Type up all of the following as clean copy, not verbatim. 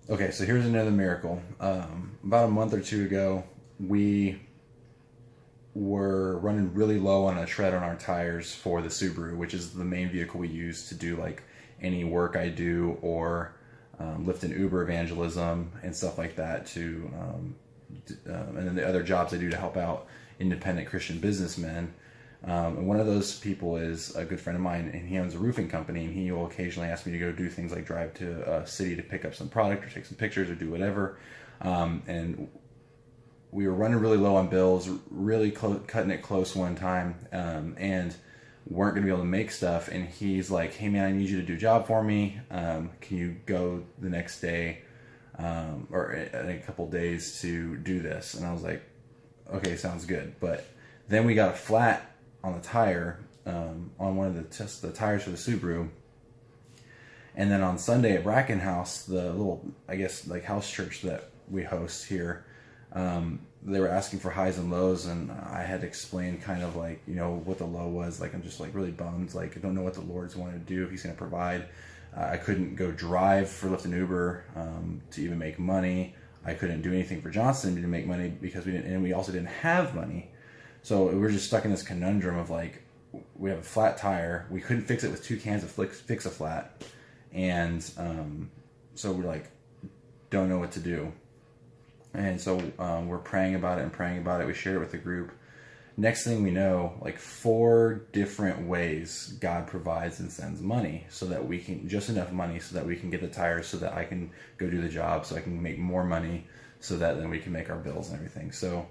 Okay, so here's another miracle. About a month or two ago, we were running really low on a tread on our tires for the Subaru, which is the main vehicle we use to do like any work I do or Lyft and Uber evangelism and stuff like that. And then the other jobs I do to help out independent Christian businessmen. And one of those people is a good friend of mine, and he owns a roofing company, and he will occasionally ask me to go do things like drive to a city to pick up some product or take some pictures or do whatever. And we were running really low on bills, really cutting it close one time, and weren't going to be able to make stuff. And he's like, "Hey man, I need you to do a job for me. Can you go the next day or in a couple days to do this?" And I was like, "Okay, sounds good." But then we got a flat on the tire on one of the tires for the Subaru. And then on Sunday at Bracken House, the little, I guess, like house church that we host here, they were asking for highs and lows, and I had explained kind of like, what the low was. Like, I'm just like really bummed. Like, I don't know what the Lord's wanting to do, if he's going to provide. I couldn't go drive for Lyft and Uber to even make money. I couldn't do anything for Johnson to make money because we didn't, and we also didn't have money. So we were just stuck in this conundrum of like, we have a flat tire. We couldn't fix it with 2 cans of fix a flat. And so we're like, don't know what to do. And so we're praying about it and praying about it. We shared it with the group. Next thing we know, like 4 different ways God provides and sends money so that we can, just enough money so that we can get the tires, so that I can go do the job, so I can make more money, so that then we can make our bills and everything. So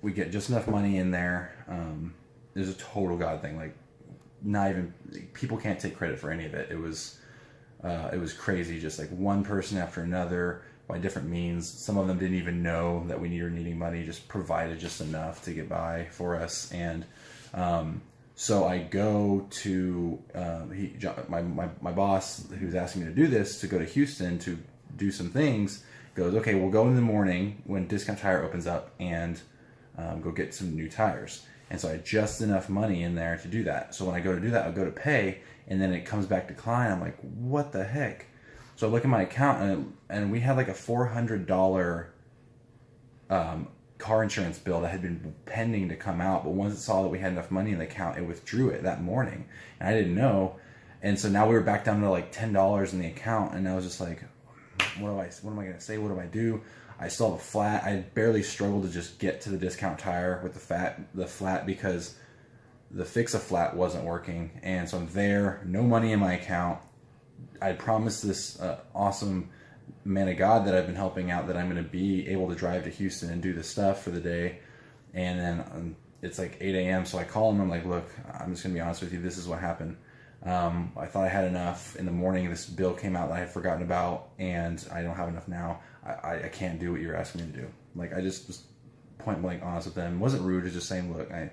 we get just enough money in there. There's a total God thing. Like, not even, people can't take credit for any of it. It was crazy. Just like one person after another, by different means. Some of them didn't even know that we were needing money, just provided just enough to get by for us. And so I go to my boss, who's asking me to do this, to go to Houston to do some things, goes, "Okay, we'll go in the morning when Discount Tire opens up and go get some new tires." And so I had just enough money in there to do that. So when I go to do that, I'll go to pay, and then it comes back decline. I'm like, what the heck? So I look at my account, and we had like a $400 car insurance bill that had been pending to come out. But once it saw that we had enough money in the account, it withdrew it that morning. And I didn't know. And so now we were back down to like $10 in the account. And I was just like, what am I going to say? What do I do? I still have a flat. I barely struggled to just get to the Discount Tire with the flat because the fix-a-flat wasn't working. And so I'm there, no money in my account. I promised this awesome man of God that I've been helping out that I'm going to be able to drive to Houston and do the stuff for the day. And then it's like 8 a.m. So I call him. I'm like, "Look, I'm just going to be honest with you. This is what happened. I thought I had enough. In the morning, this bill came out that I had forgotten about, and I don't have enough now. I can't do what you're asking me to do." Like, I just was point blank honest with them. It wasn't rude. It was just saying, "Look, I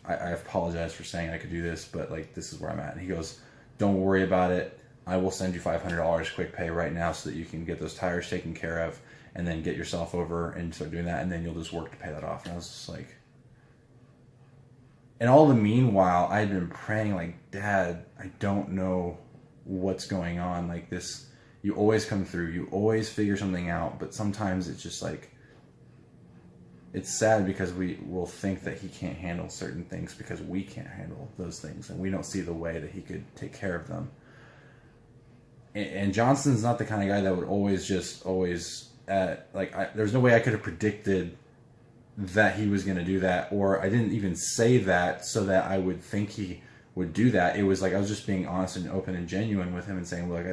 apologize for saying I could do this, but like, this is where I'm at." And he goes, "Don't worry about it. I will send you $500 quick pay right now so that you can get those tires taken care of, and then get yourself over and start doing that, and then you'll just work to pay that off." And I was just like, and all the meanwhile, I'd been praying like, "Dad, I don't know what's going on. Like this, you always come through. You always figure something out, but sometimes it's just like, it's sad because we will think that he can't handle certain things because we can't handle those things, and we don't see the way that he could take care of them." And Johnson's not the kind of guy that would always there's no way I could have predicted that he was going to do that, or I didn't even say that so that I would think he would do that. It was like I was just being honest and open and genuine with him and saying, "Look,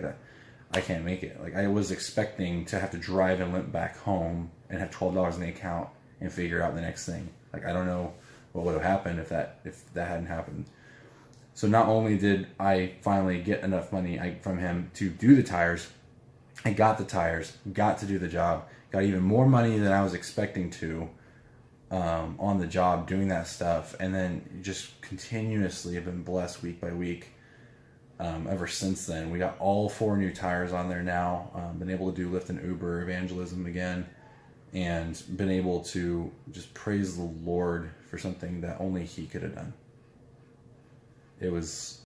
I can't make it." Like, I was expecting to have to drive and limp back home and have $12 in the account and figure out the next thing. Like, I don't know what would have happened if that hadn't happened. So not only did I finally get enough money from him to do the tires, I got the tires, got to do the job, got even more money than I was expecting to on the job doing that stuff, and then just continuously have been blessed week by week ever since then. We got all 4 new tires on there now, been able to do Lyft and Uber evangelism again, and been able to just praise the Lord for something that only he could have done. It was